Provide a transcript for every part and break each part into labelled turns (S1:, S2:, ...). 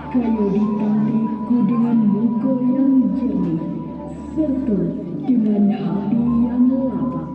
S1: Kayu ditarikku dengan muka yang jernih, serta dengan hati yang lapang.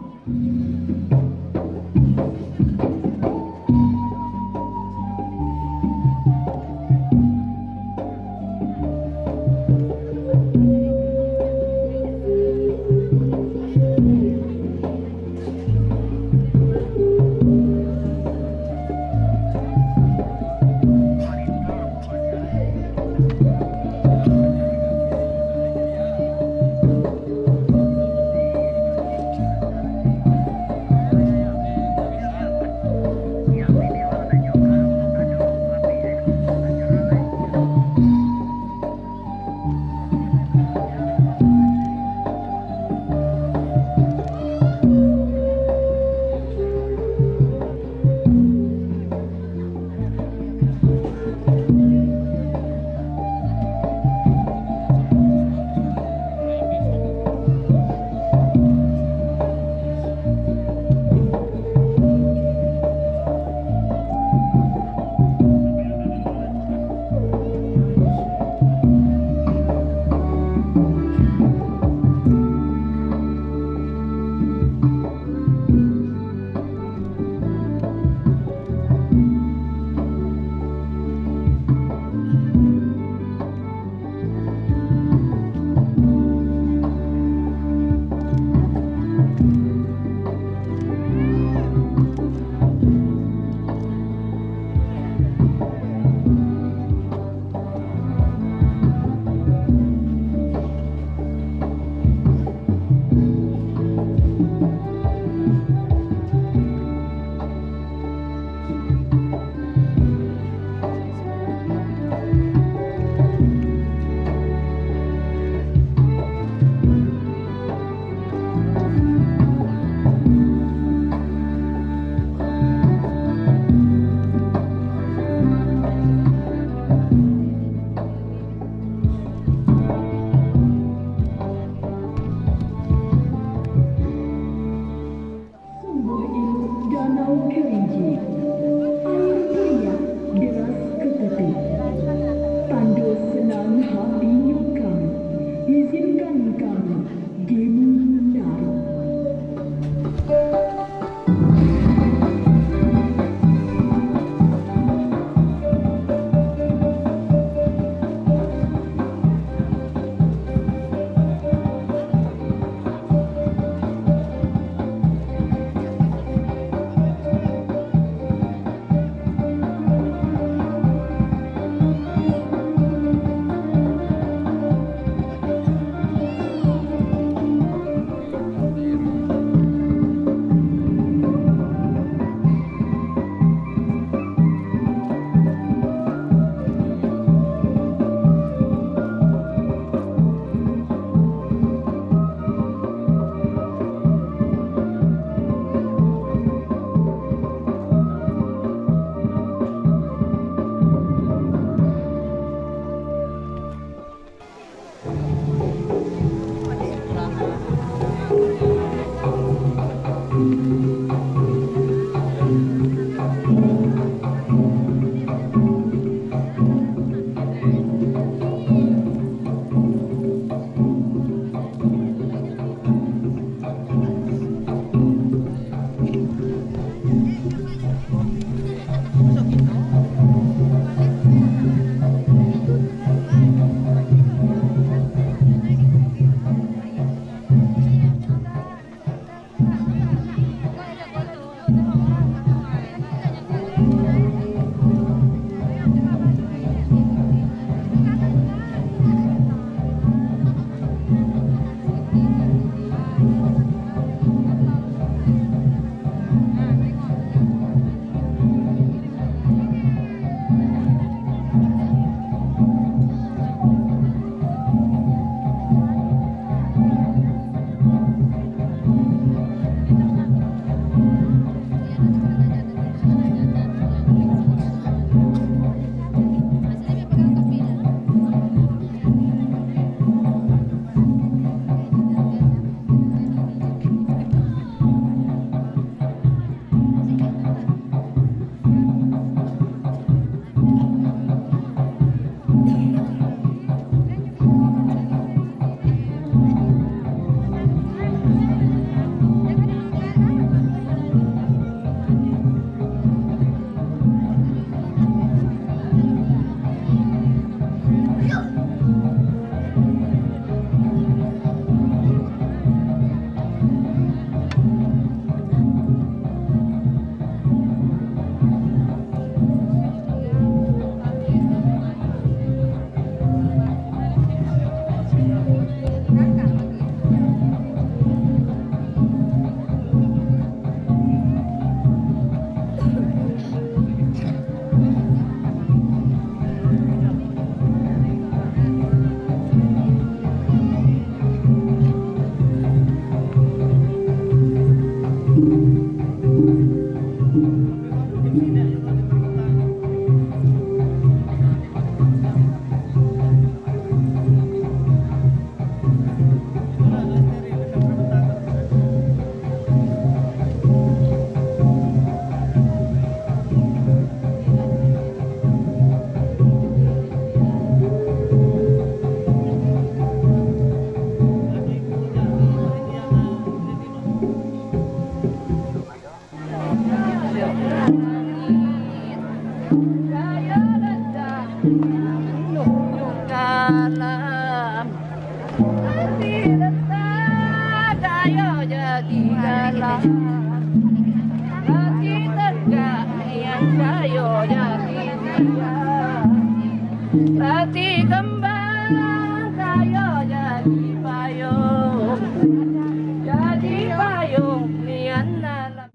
S2: Sayo jadi dia Rati kembang Sayo jadi payung Jadi payung Nian nalam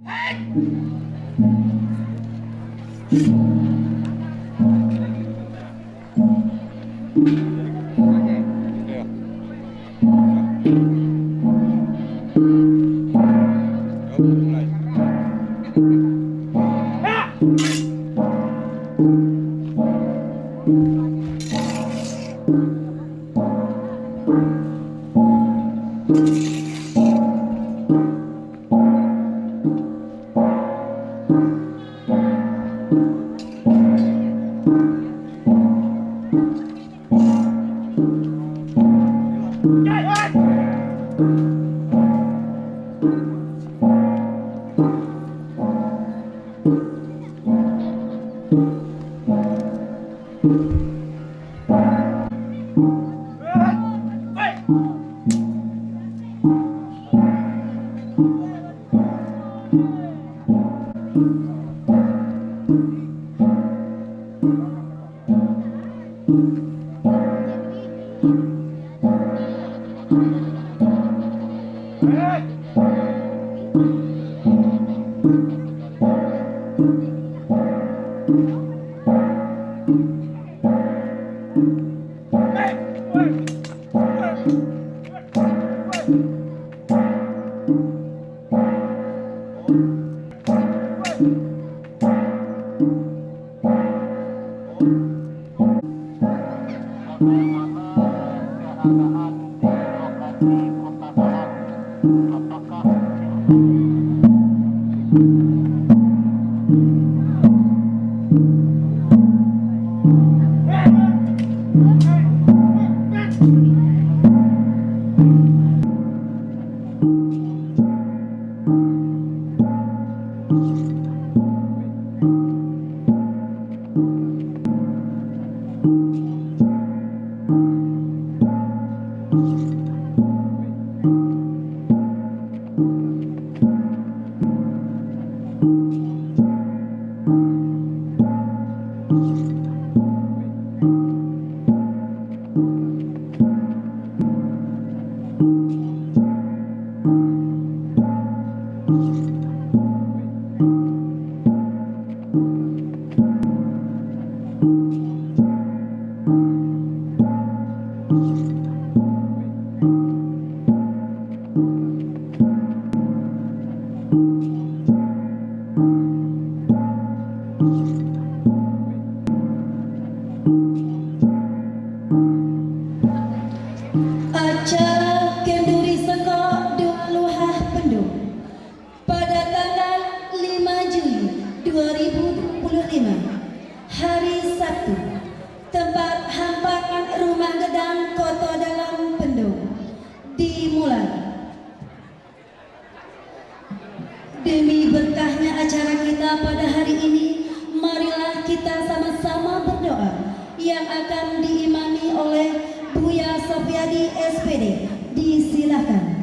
S3: Demi berkahnya acara kita pada hari ini, marilah kita sama-sama berdoa yang akan diimami oleh Buya Sofiadi SPD. Disilakan.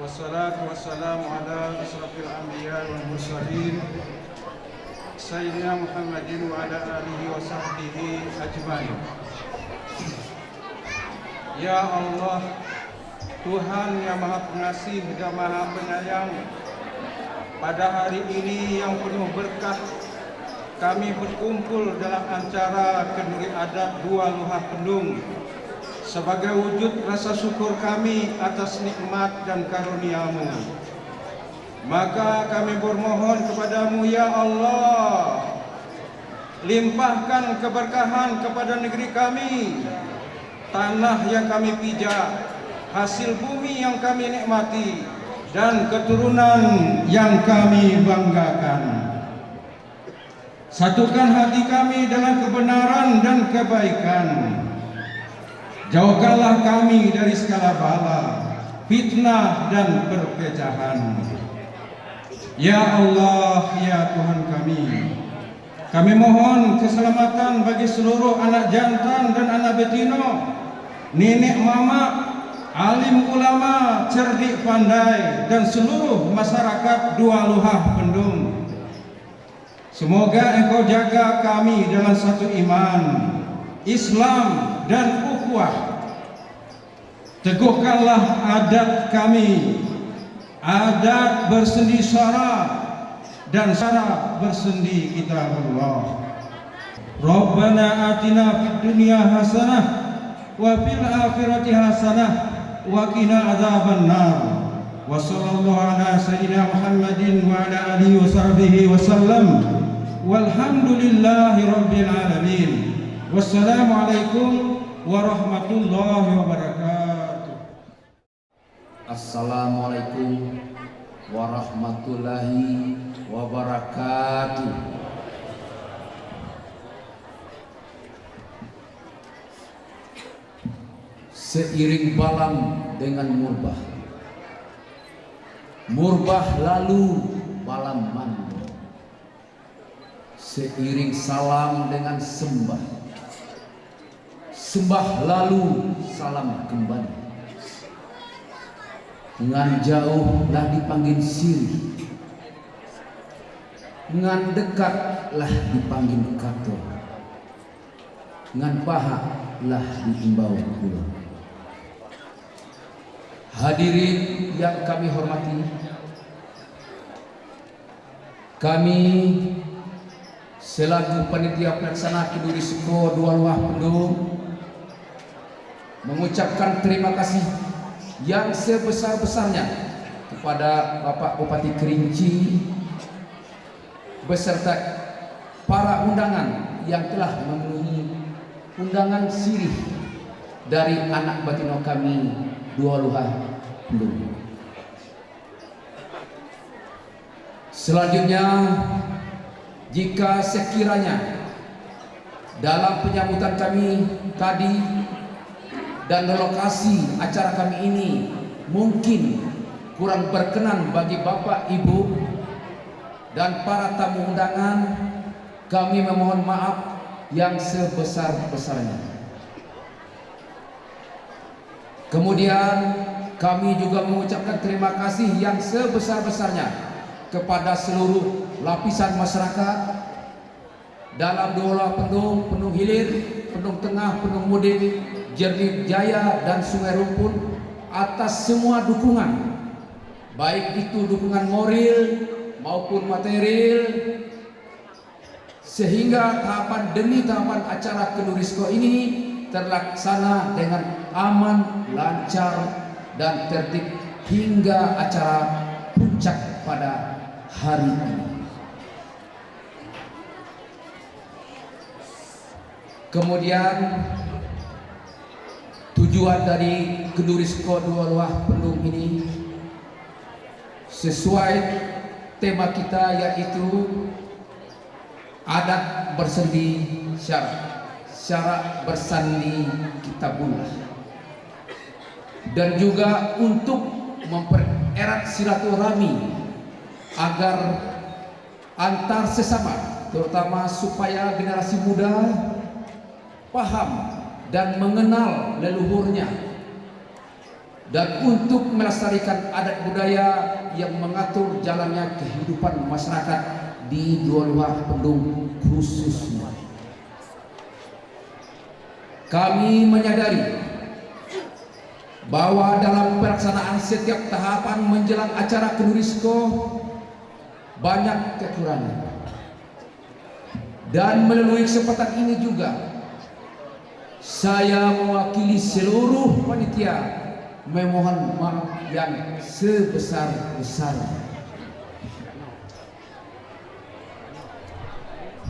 S4: Wassalatu wassalamu ala asrafil anbiya wal mursalin Sayyidina Muhammadin wa ala alihi wa sahbihi ajmain. Ya Allah, Tuhan yang Maha Pengasih dan Maha Penyayang, pada hari ini yang penuh berkah, kami berkumpul dalam acara kenduri adat Dua Luhah Pendung sebagai wujud rasa syukur kami atas nikmat dan karunia-Mu. Maka kami bermohon kepadamu, ya Allah, limpahkan keberkahan kepada negeri kami, tanah yang kami pijak, hasil bumi yang kami nikmati, dan keturunan yang kami banggakan. Satukan hati kami dengan kebenaran dan kebaikan. Jauhkanlah kami dari segala bala, fitnah dan perpecahan. Ya Allah, ya Tuhan kami mohon keselamatan bagi seluruh anak jantan dan anak betina, nenek mama, alim ulama, cerdik pandai, dan seluruh masyarakat Dua Luhah Bendung. Semoga Engkau jaga kami dalam satu iman, Islam dan ukhuwah. Teguhkanlah adat kami, adat bersendi syara dan syara bersendi kitabullah. Rabbana atina fid dunya hasanah wa fil akhirati hasanah wa qina adzaban nar. Wa sallallahu ala sayyidina Muhammadin wa ala alihi wa sahbihi wa sallam. Walhamdulillahi rabbil alamin. Wassalamualaikum warahmatullahi wabarakatuh.
S5: Assalamualaikum warahmatullahi wabarakatuh. Seiring balam dengan murbah, murbah lalu balam mandu. Seiring salam dengan sembah, sembah lalu salam kembali. Ngan jauh lah dipanggil sirih, ngan dekat lah dipanggil kato, ngan paha lah diimbau pulang. Hadirin yang kami hormati, kami selaku panitia pelaksana Kenduri Seko Dua Luhah Bendung mengucapkan terima kasih yang sebesar-besarnya kepada Bapak Bupati Kerinci beserta para undangan yang telah memenuhi undangan sirih dari anak batino kami Dua Luhah Bendung. Selanjutnya, jika sekiranya dalam penyambutan kami tadi dan lokasi acara kami ini mungkin kurang berkenan bagi Bapak, Ibu, dan para tamu undangan, kami memohon maaf yang sebesar-besarnya. Kemudian kami juga mengucapkan terima kasih yang sebesar-besarnya kepada seluruh lapisan masyarakat dalam Dua Luhah Bendung, Bendung Hilir, Bendung Tengah, Bendung Mudik, Jernih Jaya, dan Sungai Rumpun atas semua dukungan, baik itu dukungan moral maupun material, sehingga tahapan demi tahapan acara Kenduri Seko ini terlaksana dengan aman, lancar, dan tertib hingga acara puncak pada hari ini. Kemudian tujuan dari Kenduri Seko Dua Luhah Bendung ini sesuai tema kita, yaitu adat bersendi syara, syara bersandi kitabullah, dan juga untuk mempererat silaturahmi agar antar sesama, terutama supaya generasi muda paham dan mengenal leluhurnya, dan untuk melestarikan adat budaya yang mengatur jalannya kehidupan masyarakat di Dua Luhah Bendung khususnya. Kami menyadari bahwa dalam pelaksanaan setiap tahapan menjelang acara Kenduri Seko banyak kekurangan, dan melalui kesempatan ini juga saya mewakili seluruh panitia memohon maaf yang sebesar-besarnya.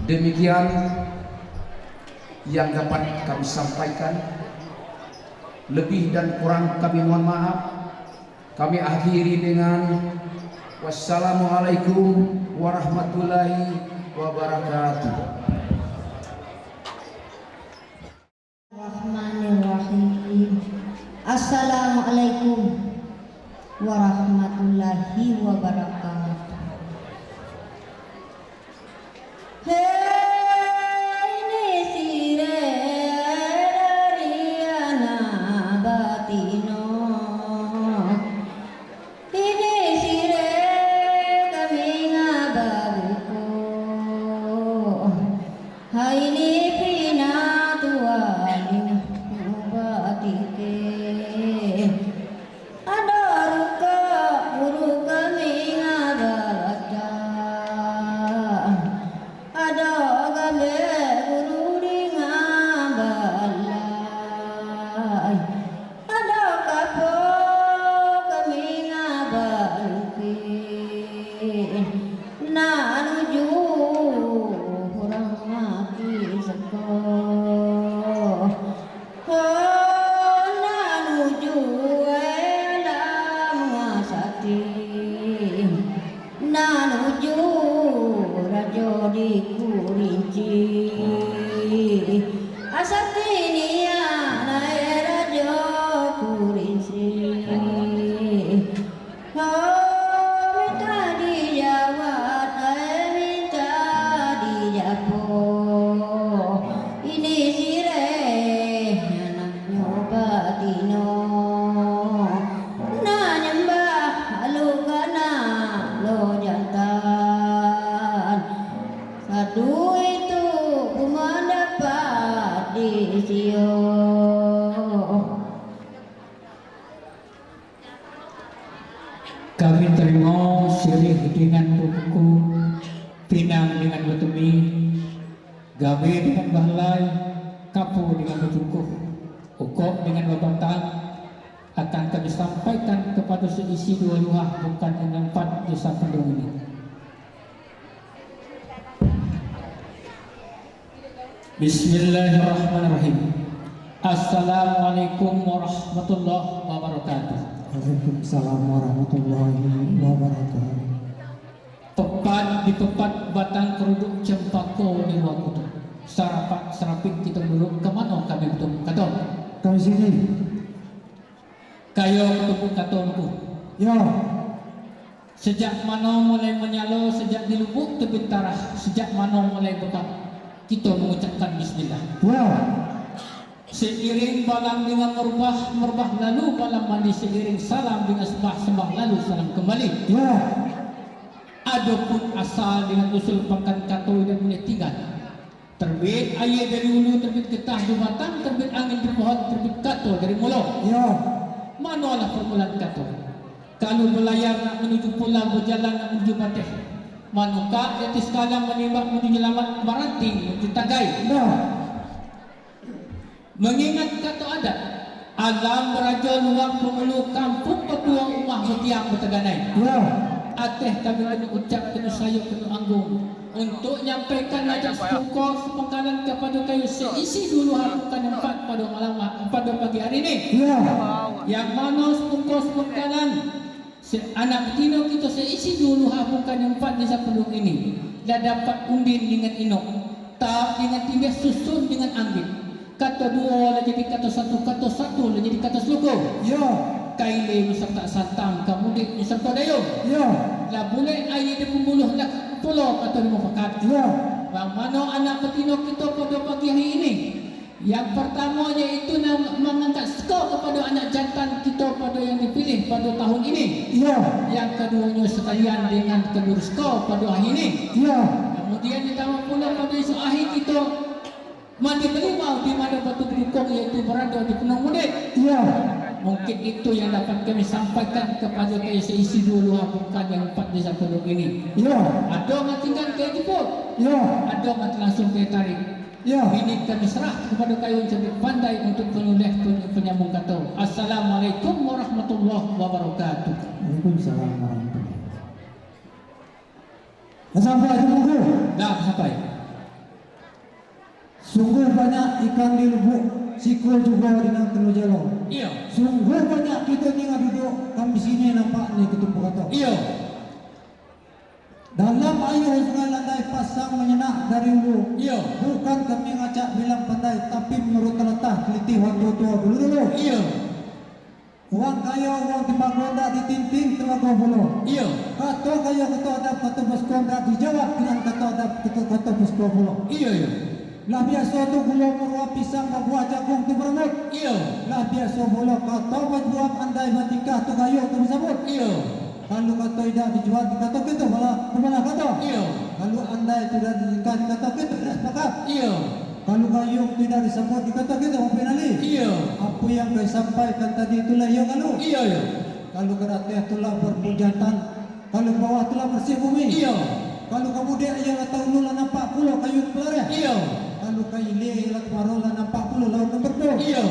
S5: Demikian yang dapat kami sampaikan. Lebih dan kurang kami mohon maaf. Kami akhiri dengan wassalamualaikum warahmatullahi wabarakatuh.
S3: Bismillahirrahmanirrahim. Assalamualaikum warahmatullahi wabarakatuh. Ini sire dari anak batino
S6: Aceh dengan buku, Pinang dengan Betumi, Gawe dengan Bahlai, Kapu dengan Becukuh, Ukok dengan Babantang akan kami sampaikan kepada seisi 2 luah bukan dengan 4 desa penduduk ini. Bismillahirrahmanirrahim. Assalamualaikum warahmatullahi wabarakatuh.
S7: Waalaikumsalam warahmatullahi wabarakatuh.
S6: Tepat di tempat batang kerudung cempaka di luar kota. Sarapat serapik kita dulu kemana kami betul kata?
S7: Kami sini.
S6: Kayo ketemu kata aku.
S7: Ya,
S6: Sejak mana mulai menyala, sejak di lubuk tebing tarah, sejak mana mulai bekat, kita mengucapkan bismillah.
S7: ya,
S6: Seiring balang dengan merbah lalu balang mandi, seiring salam dengan sembah lalu salam kembali.
S7: ya,
S6: Adapun asal dengan usul pangkat katoi dan boleh tinggal. Terbit air dari hulu, terbit getah di batang, terbit angin di pohon, terbit kato dari mulut.
S7: ya,
S6: Manalah permulaan kato. Kalau berlayar nak menuju pulau, berjalan nak menuju Bateh. Manuka di atas kalang menembak menuju Lamat Baranting, menuju Tagai.
S7: ya,
S6: Mengingat kata adat, alam beraja luang pemulu kampung berdua rumah bertiang berteganai.
S7: ya,
S6: Ateh kami kena ucap, kena sayuk, kena anggung untuk nyampaikan ajak sepukau sepengkalan kepada kayu seisi dulu harukan 4 pada malam pada pagi hari ini.
S7: ya,
S6: Yang mana sepukau sepengkalan anak betina kita seisi dulu harukan 4 desa penduduk ini dah dapat undin dengan inok, tak dengan timbas susun dengan anggit. Kata 2 lah jadi kata 1, kata 1 lah jadi kata selukung.
S7: ya,
S6: Kaile serta santang, kamudik serta dayung.
S7: ya,
S6: Lah boleh air di pembuluh lah pulau kata lima fakat.
S7: ya,
S6: Bang mana anak betina kita pada pagi hari ini? Yang pertama iaitu mengangkat skor kepada anak jantan kita pada yang dipilih pada tahun ini.
S7: ya,
S6: Yang keduanya sekalian dengan kedua skor pada hari ini.
S7: ya,
S6: Kemudian ditambah pula pada esok akhir kita mandi berimau di mana batu berukong iaitu berada di Penang Mudik.
S7: ya,
S6: Mungkin itu yang dapat kami sampaikan kepada kayu seisi 2 luar bukan yang 4 desa penduduk ini.
S7: ya,
S6: Ada yang tinggal kayu jemput,
S7: ya,
S6: ada yang langsung kayu tarik.
S7: ya.
S6: Ini kami serah kepada kayu yang cerdik pandai untuk penulis penyambung kata. Assalamualaikum warahmatullahi wabarakatuh.
S7: Waalaikumsalam warahmatullahi wabarakatuh. Sampai aja buku.
S6: Dah sampai.
S7: Sungguh banyak ikan di lubuk, sikul juga dengan telur jalo.
S6: Iya,
S7: Sungguh banyak kita ni nga duduk kami sini nampak ni ketumpu kata.
S6: iya,
S7: Dalam air sungai landai pasang menyenak dari hulu.
S6: iya,
S7: Bukan kami ngacak bilang pandai, tapi menurut teletah teliti waktu tua dulu.
S6: iya,
S7: Uang kaya, uang timbang ronda ditinting telaga bulu.
S6: iya,
S7: Kata kaya kata adab kata boskondra dijawab dengan kata adab kata bosko bulu.
S6: iya, iya,
S7: Lah biasa tu gula meruap pisang buah jagung tu beremut.
S6: iya,
S7: Lah biasa bulu kata buat andai batikah tu kayu tu bersambut.
S6: iya,
S7: Kalau kata tidak dijual dikata kita malah kemana kata?
S6: iya,
S7: Kalau andai tidak dinikah dikata kita tidak sepakat.
S6: iya,
S7: Kalau kayu tidak disambut dikata kita mau penali.
S6: iya,
S7: Apa yang kau sampaikan tadi itulah ya kalau.
S6: iya, iya,
S7: Kalau kerata itulah berpujatan. Kalau bawah itulah bersih bumi.
S6: iya,
S7: Kalau kamu dia ialah tahun lah nampak pulau kayu pelare.
S6: iya,
S7: Kalau kayu le ialah kemaru lah nampak pulau laut nomor 2.
S6: iya.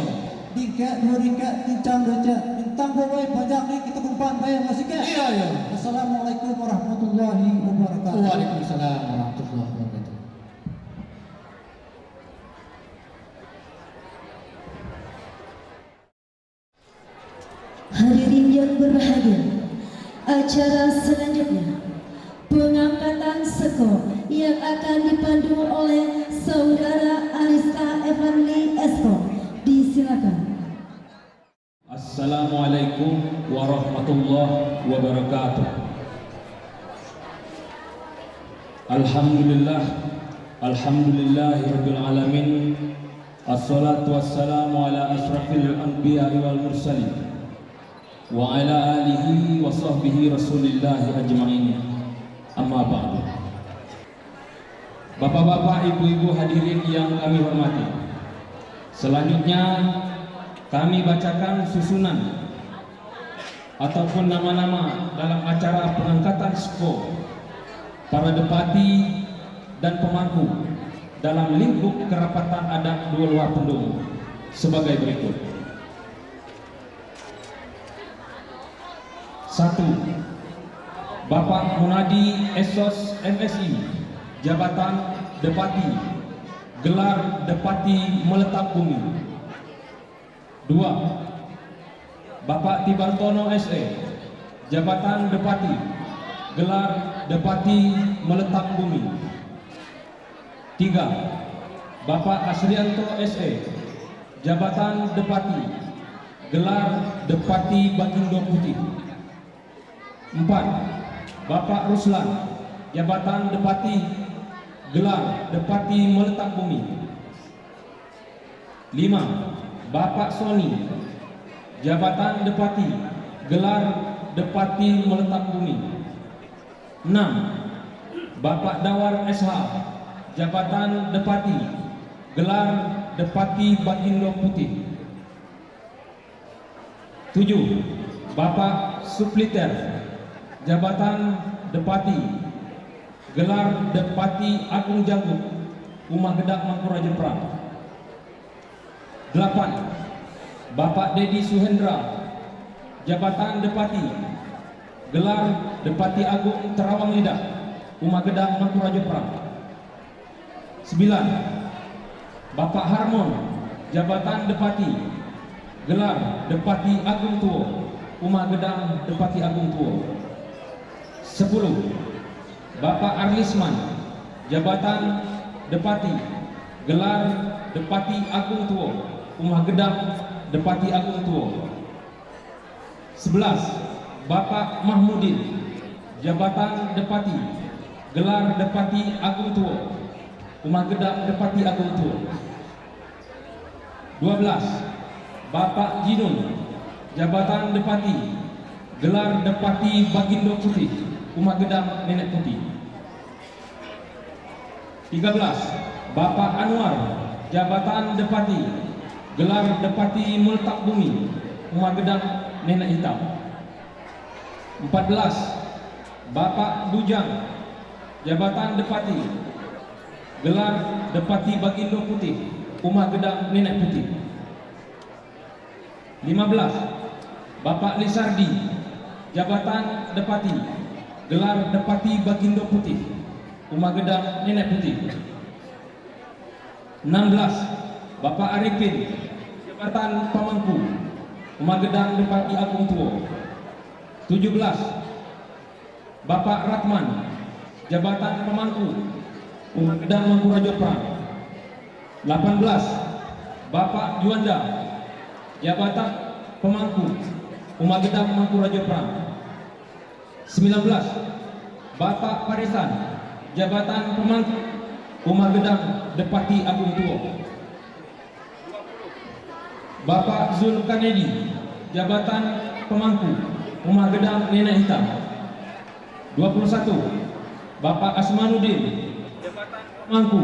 S7: Tingkat 2 tingkat tincang doja. Bintang bawai pajak ni kita kumpulan bayar masih ke?
S6: Iya, iya.
S7: Assalamualaikum warahmatullahi wabarakatuh.
S6: Waalaikumsalam warahmatullahi wabarakatuh.
S3: Hadirin yang berbahagia, acara selanjutnya pengangkatan skor yang akan dipandu oleh Saudara Ariska Evanli Esko. Disilakan.
S8: Assalamualaikum warahmatullahi wabarakatuh. Alhamdulillah, alhamdulillahirabbil alamin. Assalatu wassalamu ala asrafil anbiya'i wal mursalin wa ala alihi wa sahbihi rasulillahi ajma'in. Amma ba'du. Bapak-bapak, ibu-ibu hadirin yang kami hormati, selanjutnya kami bacakan susunan ataupun nama-nama dalam acara pengangkatan skor para depati dan pemangku dalam lingkup kerapatan adat Dua Luar Pendung sebagai berikut. 1. Bapak Munadi Esos MSI, jabatan Depati, gelar Depati Meletap Bumi. 2. Bapak Tibartono SE, jabatan Depati, gelar Depati Meletap Bumi. 3. Bapak Asrianto SE, jabatan Depati, gelar Depati Bagindo Putih. 4. Bapak Ruslan, jabatan Depati, gelar Depati Meletap Bumi. 5. Bapak Soni, jabatan Depati, gelar Depati Meletap Bumi. 6. Bapak Dawar SH, jabatan Depati, gelar Depati Bagindo Putih. 7. Bapak Supliter, jabatan Depati, gelar Depati Agung Janggut, Umah Gedak Mangkurajo Pra. 8. Bapak Dedi Suhendra, jabatan Depati, gelar Depati Agung Terawang Lidak, Umah Gedak Mangkurajo Pra. 9. Bapak Harmon, jabatan Depati, gelar Depati Agung Tuo, Umah Gedang Depati Agung Tuo. 10. Bapak Arlisman, jabatan Depati, gelar Depati Agung Tuo, Umah Gedang Depati Agung Tuo. 11. Bapak Mahmudin, jabatan Depati, gelar Depati Agung Tuo, Umah Gedang Depati Agung Tuo. 12. Bapak Jinun, jabatan Depati, gelar Depati Bagindo Putih, Umah Gedang Nenek Putih. 13. Bapak Anwar, jabatan Depati, gelar Depati Meletap Bumi, Umah Gedang Nenek Hitam. 14. Bapak Bujang, jabatan Depati, gelar Depati Bagindo Putih, Umah Gedang Nenek Putih. 15. Bapak Lisardi, jabatan Depati, gelar Depati Bagindo Putih, Umah Gedang Nenek Putih. 16. Bapak Arifin, jabatan Pemangku, Umah Gedang Depati Agung Tuo. 17. Bapak Ratman, jabatan Pemangku, Umah Gedang Mangkurajo Pra. 18. Bapak Juanda, jabatan Pemangku, Umah Gedang Mangkurajo Pra. 19. Bapak Parisan, jabatan Pemangku, Umah Gedang Depati Agung Tuo. 20. Bapak Zulkanedi, jabatan Pemangku, Umah Gedang Nenek Hitam. 21. Bapak Asmanuddin, jabatan Pemangku,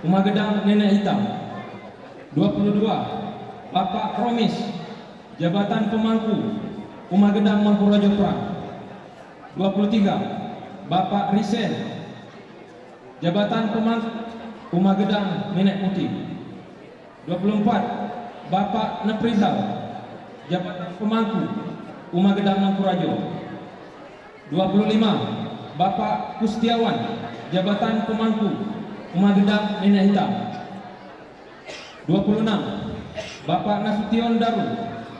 S8: Umah Gedang Nenek Hitam. 22. Bapak Romis, jabatan Pemangku, Umah Gedang Mangkurajo Pra. 23. Bapak Risen, jabatan Pemangku, Umah Gedang Nenek Putih. 24. Bapak Neprizal, jabatan Pemangku, Umah Gedang Mangkurajo. 25. Bapak Kustiawan, jabatan Pemangku, Umah Gedang Nenek Hitam. 26. Bapak Nasution Darul,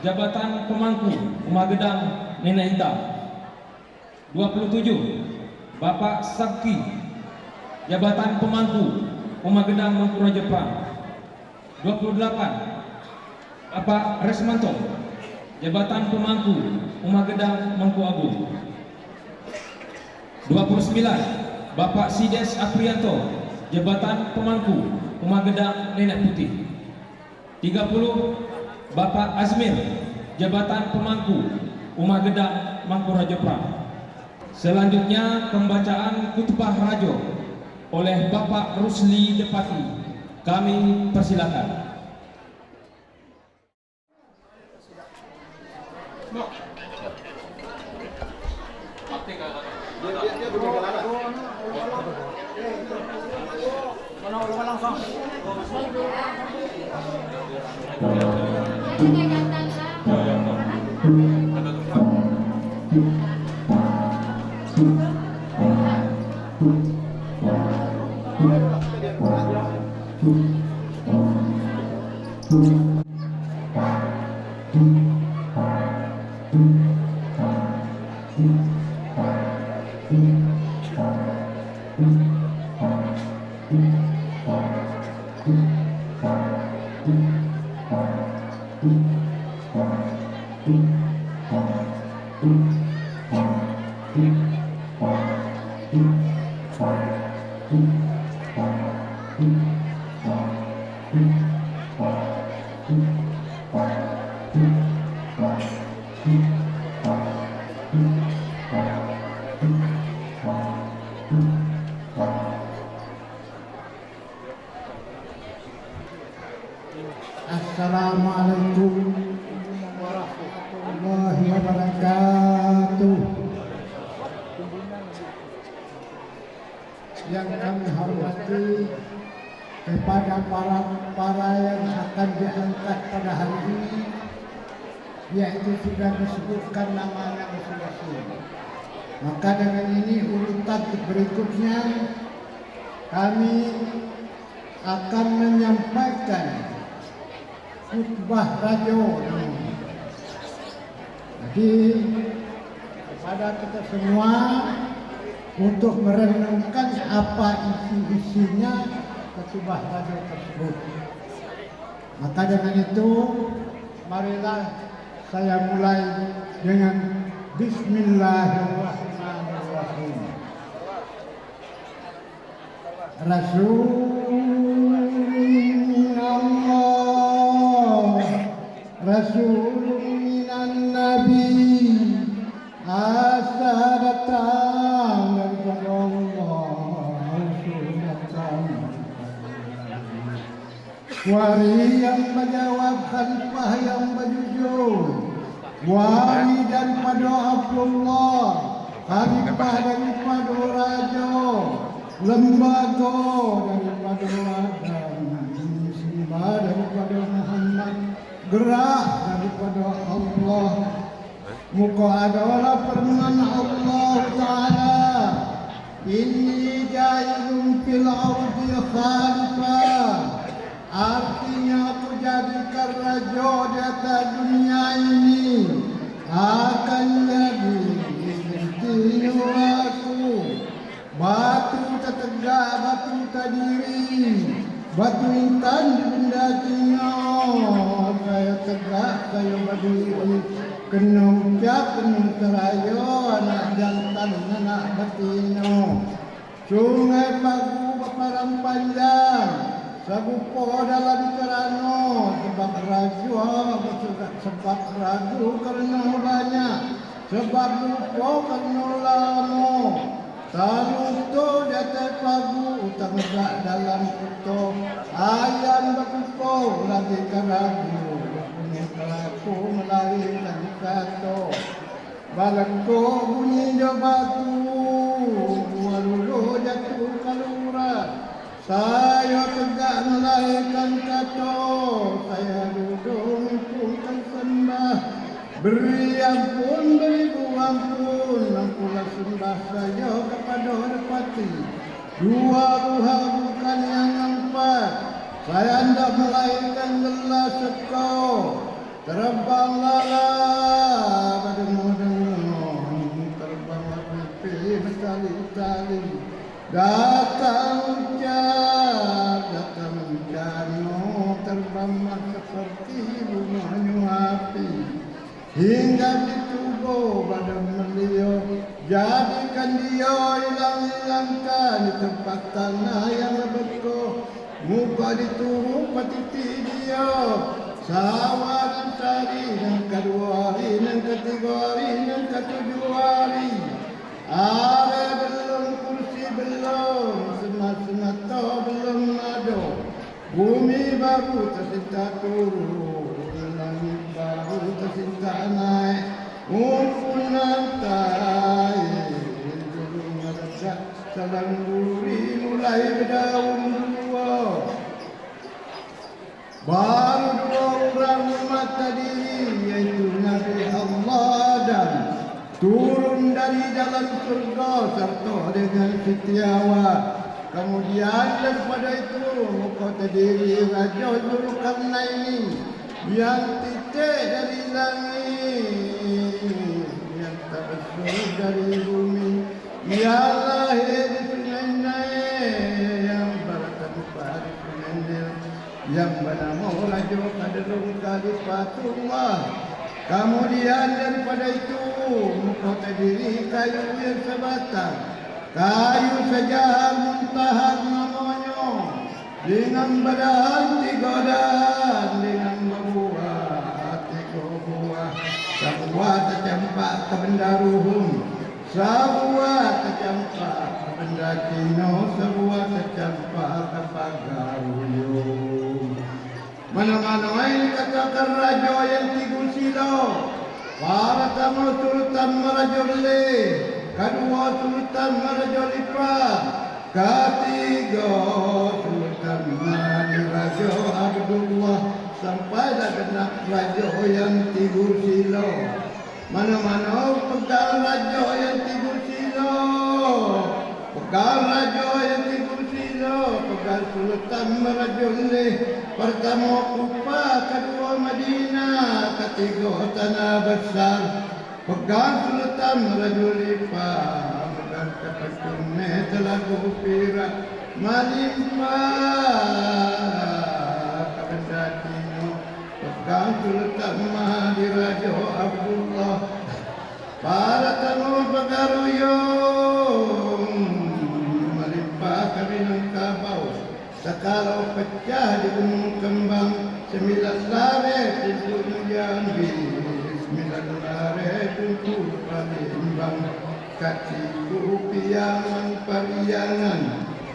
S8: jabatan Pemangku, Umah Gedang Nenek Hitam. 27. Bapak Sabki, jabatan Pemangku, Umah Gedang Mangkurajo Pra. 28. Bapak Resmanto, jabatan Pemangku, Umah Gedang Mangku Agung. 29. Bapak Sides Aprianto, jabatan Pemangku, Umah Gedang Nenek Putih. 30. Bapak Azmir, jabatan Pemangku, Umah Gedang Mangkurajo Pra. Selanjutnya pembacaan khutbah rajo oleh Bapak Rusli Depati. Kami persilakan.
S7: Assalamualaikum warahmatullahi wabarakatuh. Yang kami hormati kepada para yang akan diangkat pada hari ini, yaitu sudah disebutkan namanya masing-masing. Maka dengan ini urutan berikutnya kami akan menyampaikan khutbah rajo. Jadi kepada kita semua untuk merenungkan apa isi-isinya khutbah rajo tersebut. Maka dengan itu marilah saya mulai dengan Bismillahirrahmanirrahim. Rasulun minan Nabi, asa datang daripada Allah. Rasul datang wari yang menjawab, khalifah yang berjujur, wali daripada Abdullah, khalifah daripada Raja, lembaga daripada Adam, sembah daripada Muhammad, gerak daripada Allah. Muka adalah firman Allah Ta'ala, inni ja'ilun fil ardi khalifah. Artinya aku jadikan raja di atas dunia ini, akan jadi istimewa aku. Batu tertegak, batu terdiri, batu intan benda Cina. Saya tegak, saya berdiri, kena ucap, kena seraya, anak jantan, anak betina. Sungai Pagu berparang panjang, sabupo dalam kerana, sebab ragu kerana banyak, sebab lupa kerana lama. Saluto jatuh Pagu, utang berat dalam kuto, ayam berkumpul lagi keragu, punya kelaku melarikan kato. Balako bunyi jo batu, walulu jatuh kalurat. Saya tegak melarikan kato, saya duduk mengkumpulkan sembah. Beri ampun, beri ampun, ampunlah sembah saya kepada Adipati. Dua buah bukan yang empat, saya hendak melahirkan gelas sekau. Terbanglah badung-badung, terbanglah pipi bertali-tali. Datang hujan, terbanglah seperti bunga api. Hingga ditubuh badan beliau, jadikan dia hilang-hilangkan di tempat tanah yang berbeku. Muka ditubuh petiti dia, sawah dan tadi, dan kedua hari, dan ketiga hari, dan ketujuh hari. Ada belum, kursi belum, semata belum ada. Bumi baru tercinta turun, langit baru tercinta naik. Umpunan tai,
S9: selang buri mulai berdaun dua. Baru dua orang umat tadi, yaitu Nabi Allah dan turun dari dalam surga serta dengan setiawan. Kemudian daripada itu muka terdiri Raja Zulkarnain yang titik dari langit, yang terbesar dari bumi, yang lahir di sungai Nail, yang bertempat di sungai Nil, yang bernama Raja Kadrun Kalifatullah. Kemudian daripada itu muka terdiri kayu yang sebatang, kayu sejahat muntahar namanya, dengan badahan 3 dan dengan berbuah 3 buah. Sebuah tercampak ke benda ruhum, sebuah tercampak ke benda Cina, sebuah tercampak ke pagar uyung. Mana-mana ini katakan raja yang 3 sila, para tamu Sultan Marajole, kedua Sultan Marajolipa, ketiga Sultan Raja Abdullah, sampai dah raja yang 3 sila. Mana-mana pegang raja yang 3 sila, pegang raja yang 3 sila, pegang Sultan Marajole. Pertama Kufa, kedua Madinah, ketiga Tanah Besar. Pegang Sultan Marajolipa, pegang Kepetuneh Telaga Pirak, Malimpa, Kabenda Tino. Pegang Sultan Mahadiraja Abdullah, para tamu Pegaruyung, Malimpa Kabinangkabau. Sekalau pecah di gunung kembang, 9 lare pintu Jambi, 9 lare pintu Palembang. Katiku piangan pariangan,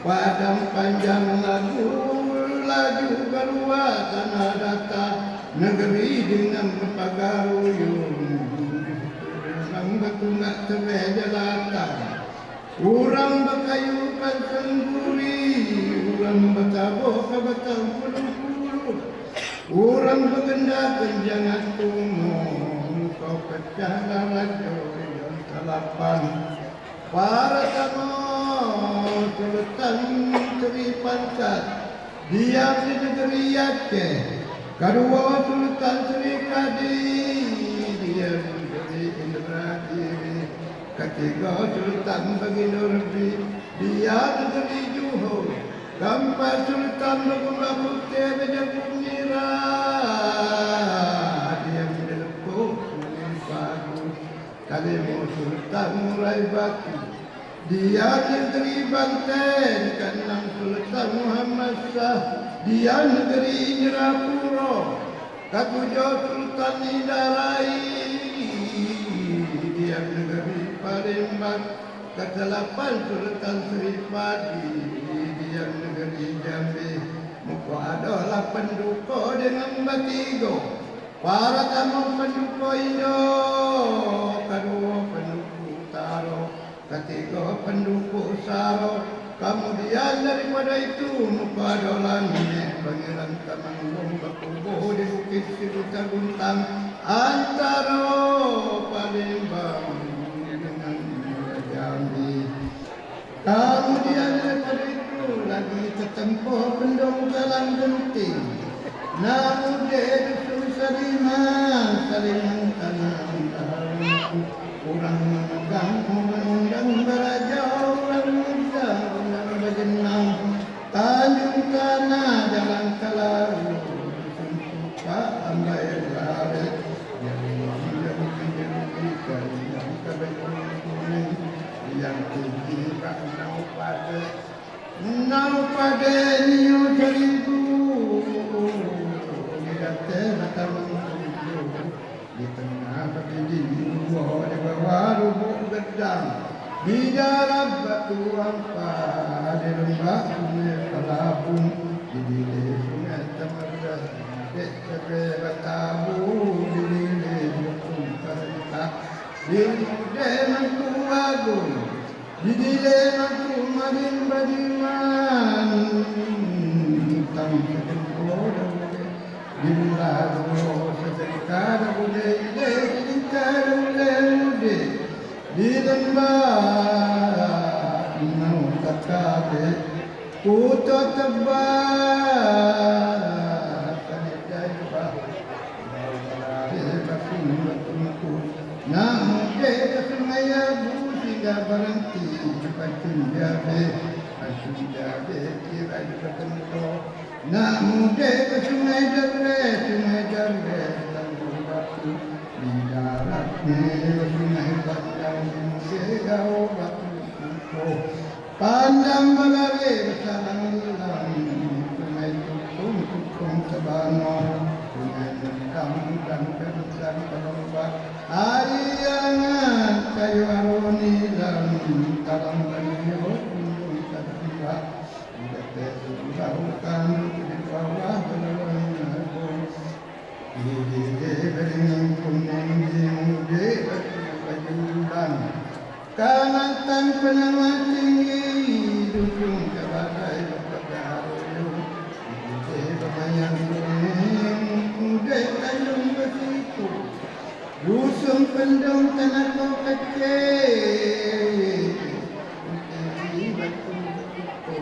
S9: padang panjang lagu laju keluar tanah datar, negeri dengan berpagaruyung. Orang bertunggak cerai jelantang, orang berkayukan sengguri, orang bertabuh ke batang puluh-puluh, orang bergendak kenjangan tumong, kau pecahlah raja yang ke-8. Para tamu Sultan Sri Pangkat diam di negeri Aceh, kedua Sultan Sri Kadi diam di negeri Indragiri, ketiga Sultan Baginurbi diam di negeri Johor, keempat Sultan Bagumba Putih Bejapung Nira diam di Lekuk Sungai Bagus, kelima Sultan Murai Baki diam di negeri Banten, keenam Sultan Muhammad Shah diam di negeri Indrapura, ketujuh Sultan Indarai diam di negeri Palembang, ke-8 Sultan Sri Padi diam di negeri Jambi. Muka adalah penduka dengan batigo, para tamu penduka Indo, kedua penduka Utara, ketiga penduka Saro. Kemudian daripada itu muka adalah Nenek Pangeran Temanggung berkubuh di Bukit Sibuta-Guntang antara Palembang dengan Jambi. Kemudian daripada itu lagi tertempuh pendongkalan genting, namun dia dusun Saliman tanah orang memegang undang-undang beraja, orang memegang undang berjenang, Tanjung Tanah Jalan Kalaru, dusun Pak Ambai Lare, yang menjadi yang kebetulan yang tinggi Pak Nau pada niu seribu dikata mata menunggu di tengah berdiri dua di bawah lubuk gedang, di dalam batu ampar, di lembah sungai Pelabung, di hilir sungai Temerdah, di tepi Batabu, di hilir Bukung Kerentak, di Mude Mangku Agung, di hilir Mangku Badin Badiman Tang Kedengko Dimlah Sedekah Ude Sedekah Ude Di lembah Nau Takabe Kuto Tebal Kanidai Bah Namun dia sungai Abu tidak berhenti Pacun jabe kira juga tentu Namun dia sungai Jabe Tanggung batu di daratnya Sungai Bandang Segau batu Pandang Balare Besalang Lilang Sungai Tukung Sebano Sungai Nendang dan Kerusan Kalomba Ariangan Kayu Aroni dan Kalam Banyo Kunjung Kadua Udah terlalukan di bawah Beneran Aku Ide Beringin Kuning Mude Bajulan Kanatan penawar tinggi Dukung kebagai Bapadaru Ide Bamayang Kuning Mude Kayung Besiku Rusung pendung tanah kau kecil Tinggi batu begitu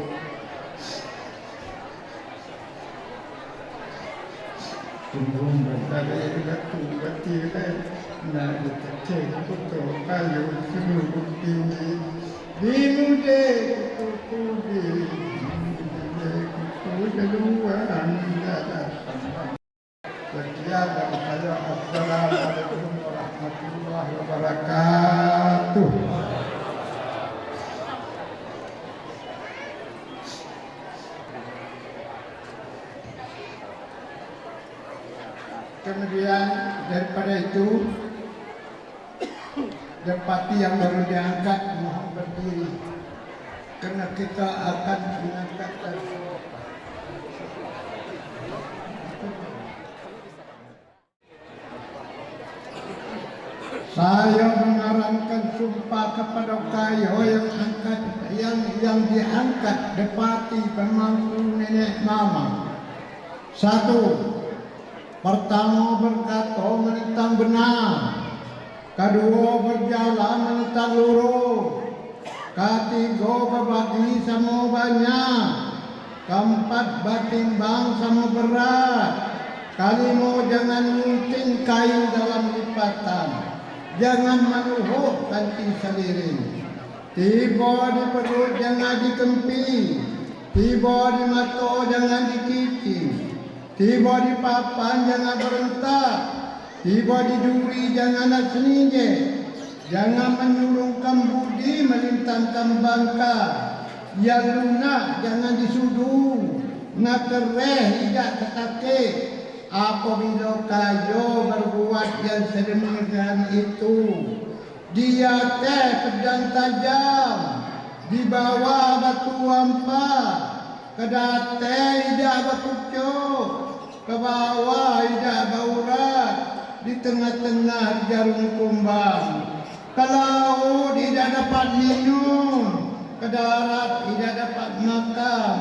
S9: Tunggung berbagai batu batiran Nak kecil kutu kayu seluruh tinggi Di muda kutu kubi Kutu jaluan datang Sekian dari saya. Assalamualaikum warahmatullahi wabarakatuh. Kemudian daripada itu, Depati yang baru diangkat mohon berdiri karena kita akan mengangkat Saya mengarahkan sumpah kepada kayo yang diangkat Depati pemangku nenek mama. 1. Pertama berkata menentang benar. Kedua berjalan menentang lurus. Ketiga berbagi sama banyak. Keempat bertimbang sama berat. Kelima jangan ngunting kayu dalam lipatan. Jangan menuhuk kanti seliring. Tiba di perut jangan dikempit. Tiba di mata jangan dikicing. Tiba di papan jangan berentak. Tiba di duri jangan nak senijek. Jangan menyurungkan budi melintangkan bangka. Yang lunak jangan disudu. Nak kereh tidak ketakik. Apabila kayo berbuat yang sedemikian itu, dia teh pedang tajam, di bawah batu ampas, ke datai tidak berpucuk, ke bawah tidak baurat, di tengah-tengah jarum kumbang. Ke laut tidak dapat minum, ke darat tidak dapat makan,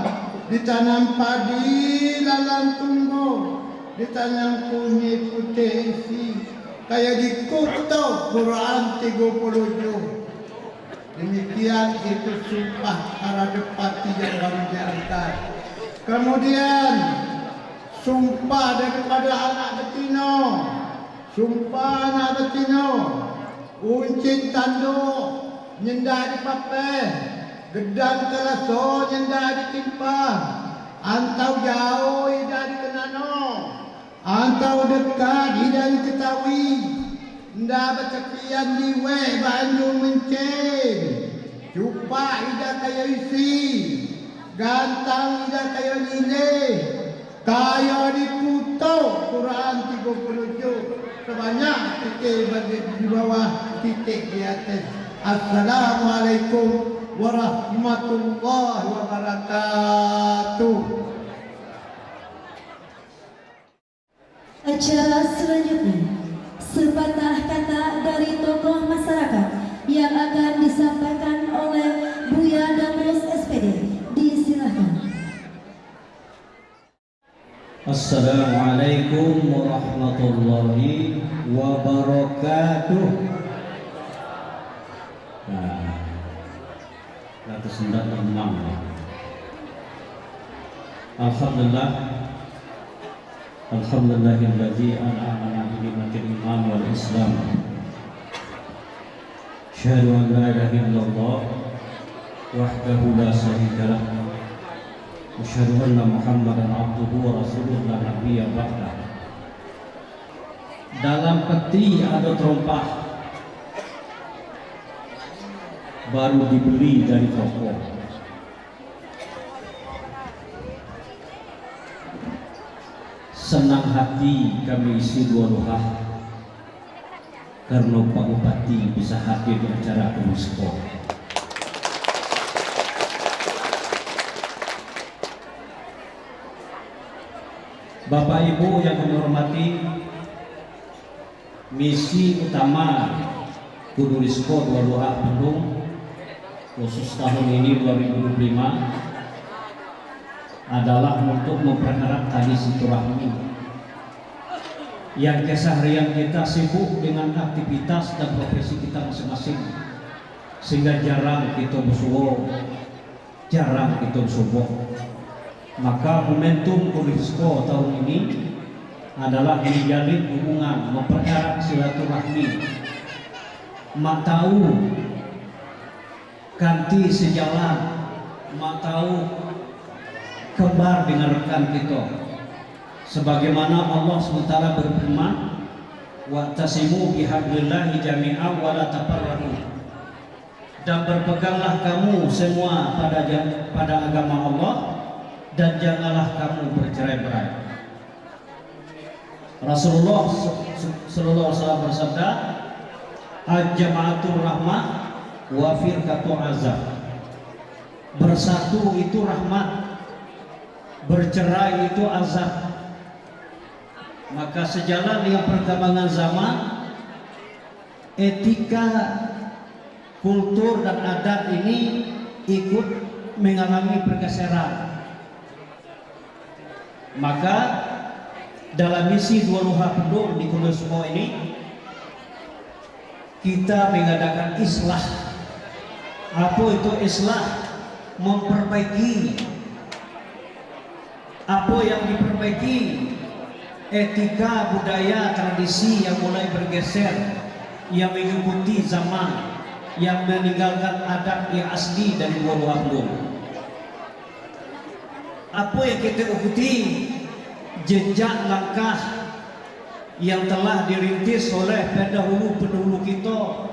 S9: ditanam padi dalam tumbuh. Ditanam kunyit putih isi kayak dikutuk Quran 37. Demikian itu sumpah para Depati yang baru diangkat. Kemudian sumpah daripada anak betina. Sumpah anak betina. Uncin tanduk nyendah di papel. Gedang kelaso nyendah di timpang. Antau jauh tidak dikenano. Antau dekat tidak diketahui. Nda bercepian di weh Bandung menceng. Cupak tidak kaya isi. Gantang tidak kaya nilai. Kaya dikutuk Quran 37. Sebanyak titik di bawah titik di atas. Assalamualaikum warahmatullahi wabarakatuh.
S3: Acara selanjutnya, sepatah kata dari tokoh masyarakat yang akan disampaikan oleh Buya Damrus
S8: Assalamualaikum warahmatullahi wabarakatuh. Nah, kata sendat memang. Alhamdulillah, alhamdulillahilladzi an'amana bi ni'matil iman wal islam. Asyhadu an la ilaha illallah wahdahu la syarika lah. Asyhadu anna Muhammadan abduhu wa rasuluhu la nabiyya ba'dah. Dalam peti ada terompah baru dibeli dari toko. Senang hati kami isi dua duha karena Pak Bupati bisa hadir di acara Unesco. Bapak Ibu yang kami hormati, misi utama Unesco 22 Bandung khusus tahun ini 2025 adalah untuk mempererat tali silaturahmi yang keseharian kita sibuk dengan aktivitas dan profesi kita masing-masing, sehingga jarang kita bersuara, jarang kita bersuara. Maka momentum Unesco tahun ini adalah menjalin hubungan, mempererat silaturahmi. Mak tahu kanti sejalan, mak tahu kembar dengan rekan kita. Sebagaimana Allah SWT berfirman, wa'tasimu bihablillahi jami'an wa la tafarraqu. Dan berpeganglah kamu semua pada agama Allah dan janganlah kamu bercerai-berai. Rasulullah sallallahu alaihi wasallam bersabda, "Al-jama'atul rahmah wa firqatu azab." Bersatu itu rahmat, bercerai itu azab. Maka sejalan dengan perkembangan zaman, etika, kultur dan adat ini ikut mengalami pergeseran. Maka dalam misi Dua Luha Pendung di Unesco ini kita mengadakan islah. Apa itu islah? Memperbaiki. Apa yang diperbaiki? Etika, budaya, tradisi yang mulai bergeser, yang mengikuti zaman, yang meninggalkan adat yang asli dari Dua Luha Pendung. Apa yang kita ikuti? Jejak langkah yang telah dirintis oleh pendahulu-pendahulu kita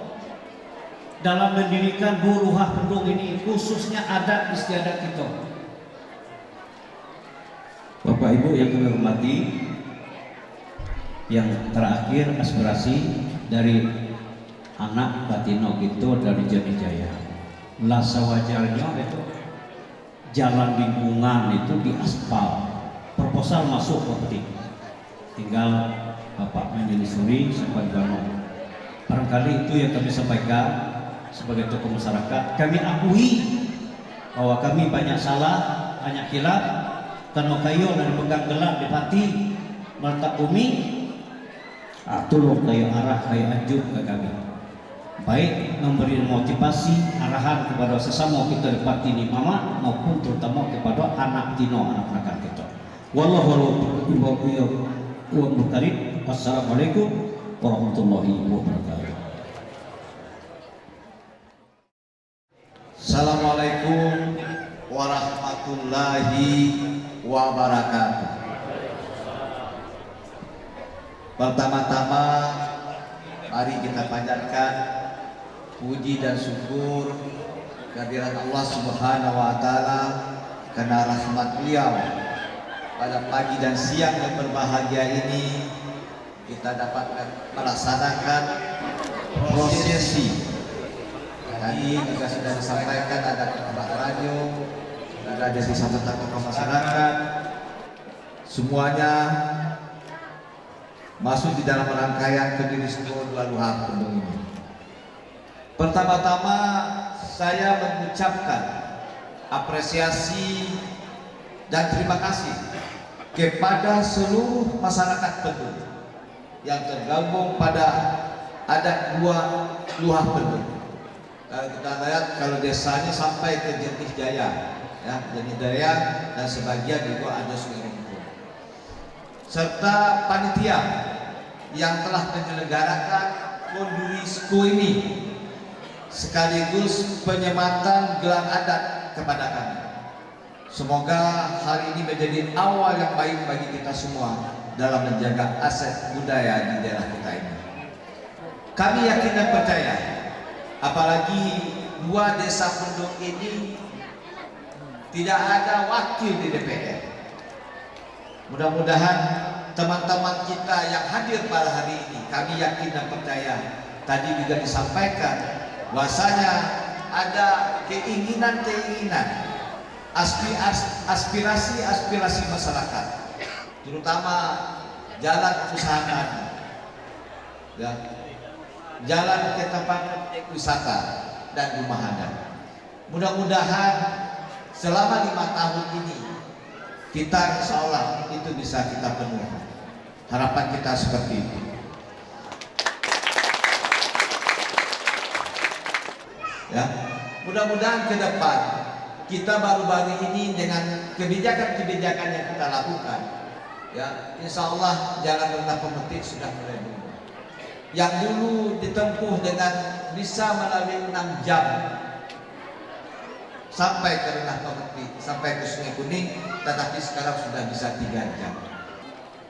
S8: dalam mendirikan Dua Luha Pendung ini, khususnya adat istiadat kita. Bapak Ibu yang kami hormati, yang terakhir aspirasi dari anak batino kita dari Jaya. Lah sewajarnya itu jalan lingkungan itu diaspal, proposal masuk ke peti, tinggal Bapak menyelusuri sampai bangun. Barangkali itu yang kami sampaikan sebagai tokoh masyarakat. Kami akui bahwa kami banyak salah, banyak khilaf, karena kayu dan pegang gelar di pati meletak bumi, tolong kayu arah kayu anjuk ke kami. Baik memberi motivasi arahan kepada sesama kita di parti ini mama maupun terutama kepada anak tino, anak-anak kita. Wallahu a'lam. Wassalamualaikum warahmatullahi wabarakatuh.
S10: Assalamualaikum warahmatullahi wabarakatuh. Pertama-tama mari kita panjatkan puji dan syukur kehadirat Allah Subhanahu wa taala karena rahmat Beliau pada pagi dan siang yang berbahagia ini kita dapat melaksanakan prosesi. Tadi juga sudah disampaikan ada khotbah radio, ada dari satu tokoh masyarakat, semuanya masuk di dalam rangkaian Unesco Dua Luha Pendung ini. Pertama-tama saya mengucapkan apresiasi dan terima kasih kepada seluruh masyarakat Pendut yang tergabung pada adat Luhah Pendut. Kalau kita lihat, kalau desanya sampai ke Jernih Jaya, ya, Jernih Jaya, dan sebagian juga ada Sungai Rungkut, serta panitia yang telah menyelenggarakan Kondurisco ini sekaligus penyematan gelar adat kepada kami. Semoga hari ini menjadi awal yang baik bagi kita semua dalam menjaga aset budaya di daerah kita ini. Kami yakin dan percaya, apalagi 2 desa Pendut ini tidak ada wakil di DPR. Mudah-mudahan teman-teman kita yang hadir pada hari ini, kami yakin dan percaya, tadi juga disampaikan bahwasanya ada keinginan-keinginan, aspirasi masyarakat, terutama jalan usaha kami, ya, jalan ke tempat wisata dan rumah adat. Mudah-mudahan selama 5 tahun ini kita insya Allah itu bisa kita penuhi. Harapan kita seperti itu. Ya, mudah-mudahan ke depan kita baru-baru ini dengan kebijakan-kebijakan yang kita lakukan, ya, insya Allah jalan rendah pemetik sudah mulai berubah. Yang dulu ditempuh dengan bisa melalui 6 jam sampai ke rendah pemetik, sampai ke Sungai Kuning, tetapi sekarang sudah bisa 3 jam.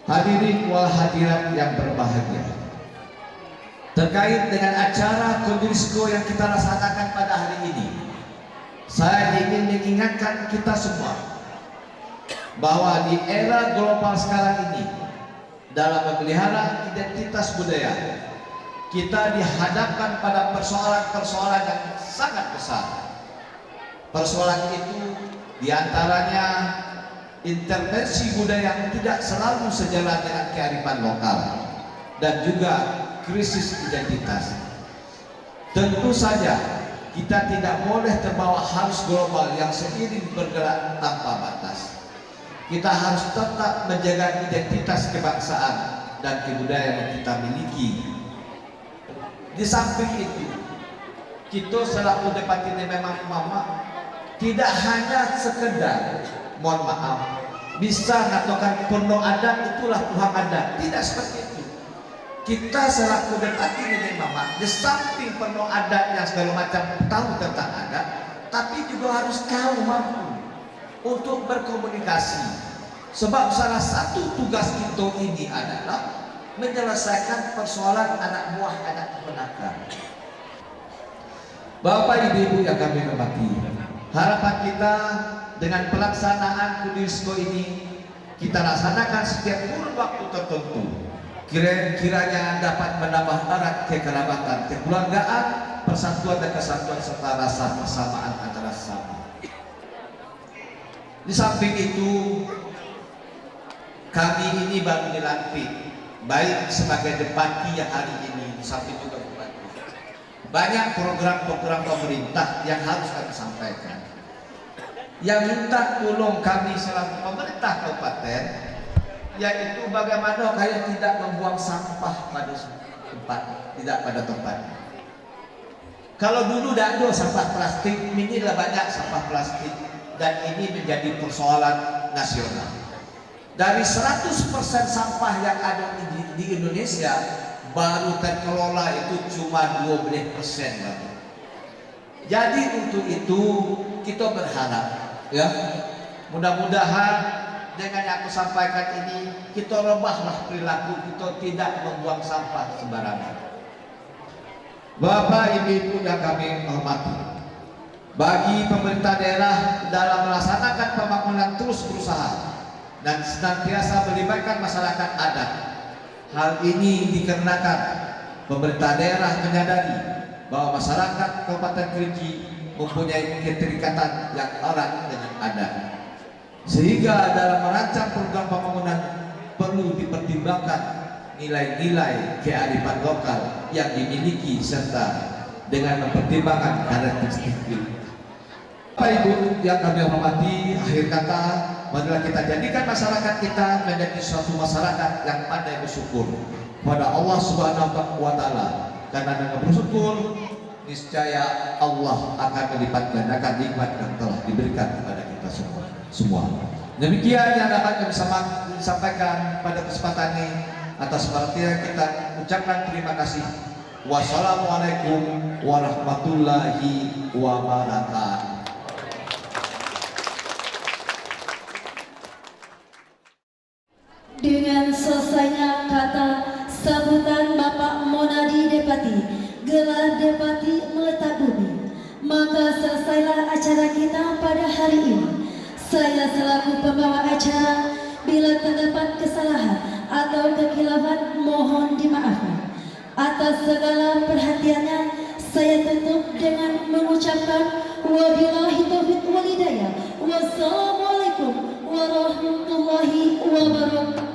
S10: Hadirin wal hadirat yang berbahagia, terkait dengan acara Kondurisco yang kita laksanakan pada hari ini, saya ingin mengingatkan kita semua bahwa di era global sekarang ini, dalam memelihara identitas budaya, kita dihadapkan pada persoalan-persoalan yang sangat besar. Persoalan itu diantaranya intervensi budaya yang tidak selalu sejalan dengan kearifan lokal dan juga krisis identitas. Tentu saja kita tidak boleh terbawa arus global yang seiring bergerak tanpa batas. Kita harus tetap menjaga identitas kebangsaan dan kebudayaan yang kita miliki. Di samping itu, kita selaku Departemen memang tidak hanya sekedar, mohon maaf, bisa mengatakan pondok adat itulah Tuhan adat. Tidak seperti itu. Kita selaku Departemen Mama, di samping pondok adat yang segala macam tahu tentang adat, tapi juga harus tahu mampu untuk berkomunikasi. Sebab salah satu tugas kita ini adalah menyelesaikan persoalan anak buah, anak keponakan. Bapak Ibu yang kami hormati, harapan kita dengan pelaksanaan Kondurisco ini kita laksanakan setiap kurun waktu tertentu. Kiranya dapat menambah erat kekerabatan, kekeluargaan, persatuan dan kesatuan serta rasa persamaan antara sesama. Di samping itu, kami ini baru dilantik baik sebagai Depati yang hari ini, di samping juga Bupati. Banyak program-program pemerintah yang harus kami sampaikan. Yang minta tolong kami selaku pemerintah kabupaten, yaitu bagaimana kalian tidak membuang sampah pada tempat, tidak pada tempat. Kalau dulu tidak ada sampah plastik, inilah banyak sampah plastik, dan ini menjadi persoalan nasional. Dari 100% sampah yang ada di Indonesia, baru terkelola itu cuma 12%. Jadi untuk itu kita berharap, ya, mudah-mudahan dengan yang aku sampaikan ini, kita rubahlah perilaku kita tidak membuang sampah sembarangan. Bapak Ibu yang kami hormati, bagi pemerintah daerah dalam melaksanakan pembangunan terus berusaha dan senantiasa melibatkan masyarakat adat. Hal ini dikarenakan pemerintah daerah menyadari bahwa masyarakat Kabupaten Kerinci mempunyai keterikatan yang erat dengan adat. Sehingga dalam merancang program pembangunan perlu dipertimbangkan nilai-nilai kearifan lokal yang dimiliki serta dengan mempertimbangkan karakteristik Bapak Ibu yang kami hormati, akhir kata, marilah kita jadikan masyarakat kita menjadi suatu masyarakat yang pandai bersyukur kepada Allah Subhanahu wa Ta'ala. Karena dengan bersyukur, niscaya Allah akan melipat gandakan nikmat yang telah diberikan kepada kita semua. Demikian yang dapat kami sampaikan pada kesempatan ini. Atas perhatian kita ucapkan terima kasih. Wassalamualaikum warahmatullahi wabarakatuh.
S3: Dengan selesainya kata sambutan Bapak Monadi Depati, gelar Depati meletak bumi, maka selesailah acara kita pada hari ini. Saya selaku pembawa acara, bila terdapat kesalahan atau kekhilafan mohon dimaafkan. Atas segala perhatiannya, saya tutup dengan mengucapkan wabillahi taufiq wal hidayah. Wassalamualaikum warahmatullahi wabarakatuh.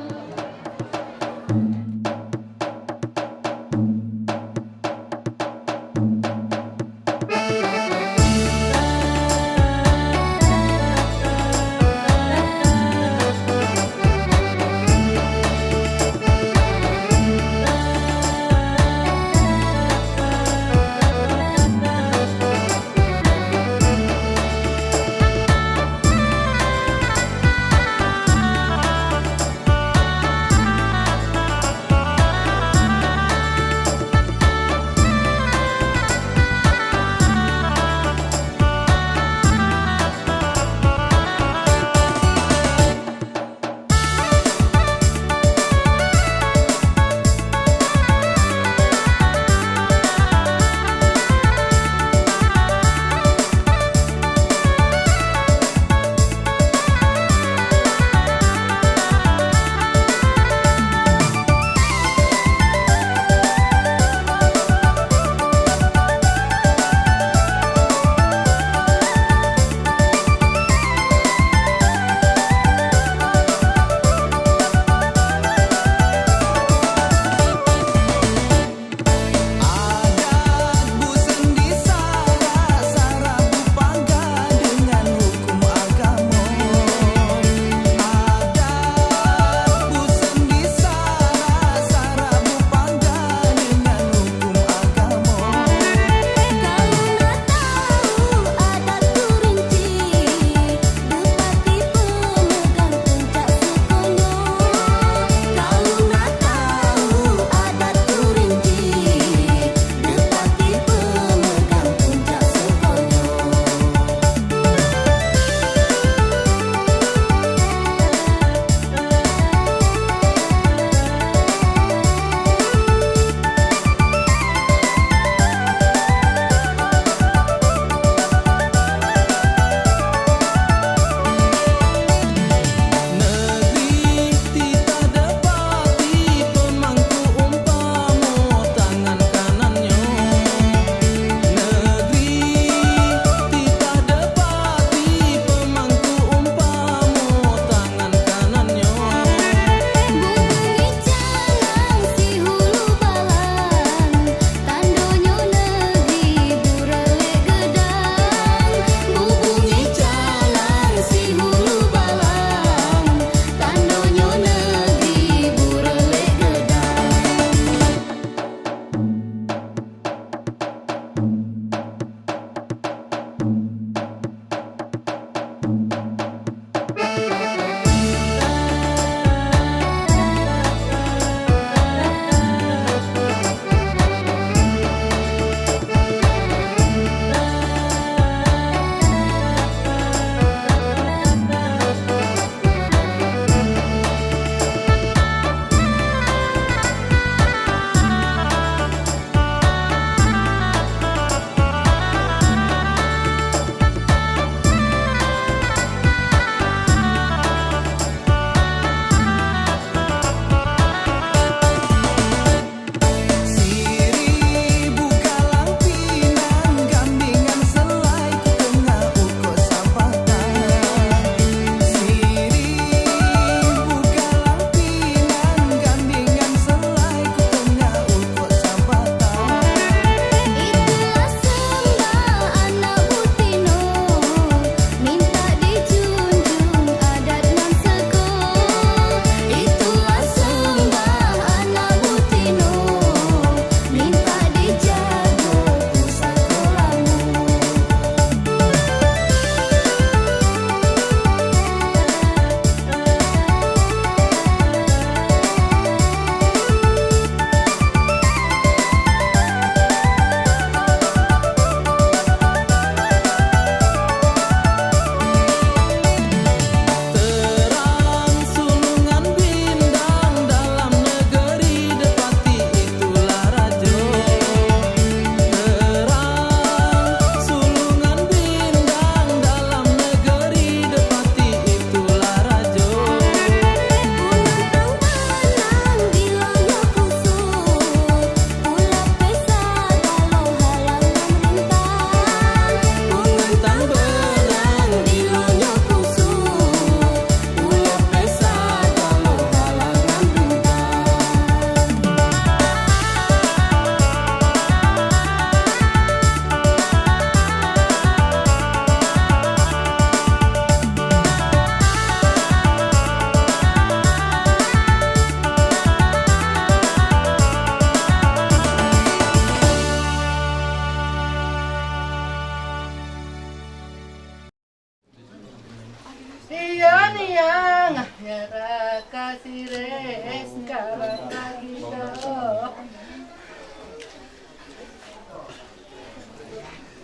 S2: Dia niang nyara kasih res sekarang lagi dah.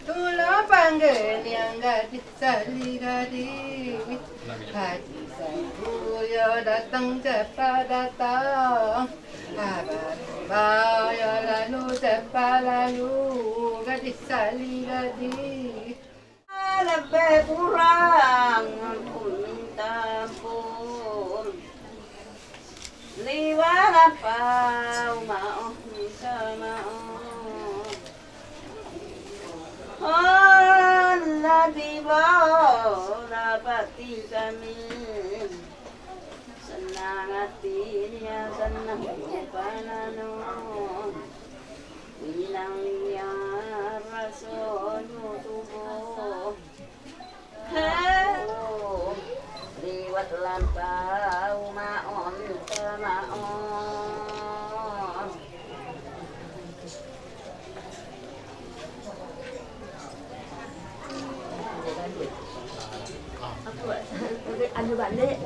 S2: Tulah panggil yang gadis sali gadis, gadis saya datang cepat datang, kabar saya lalu cepat lalu, gadis sali gadis. Lebih kurang aku minta ampun, liwat apa mau minta maaf. Allah dapati kami senang hatinya senang panano bilang dia rasanya tubuh liwat lampau maon maon. Aku ada balik.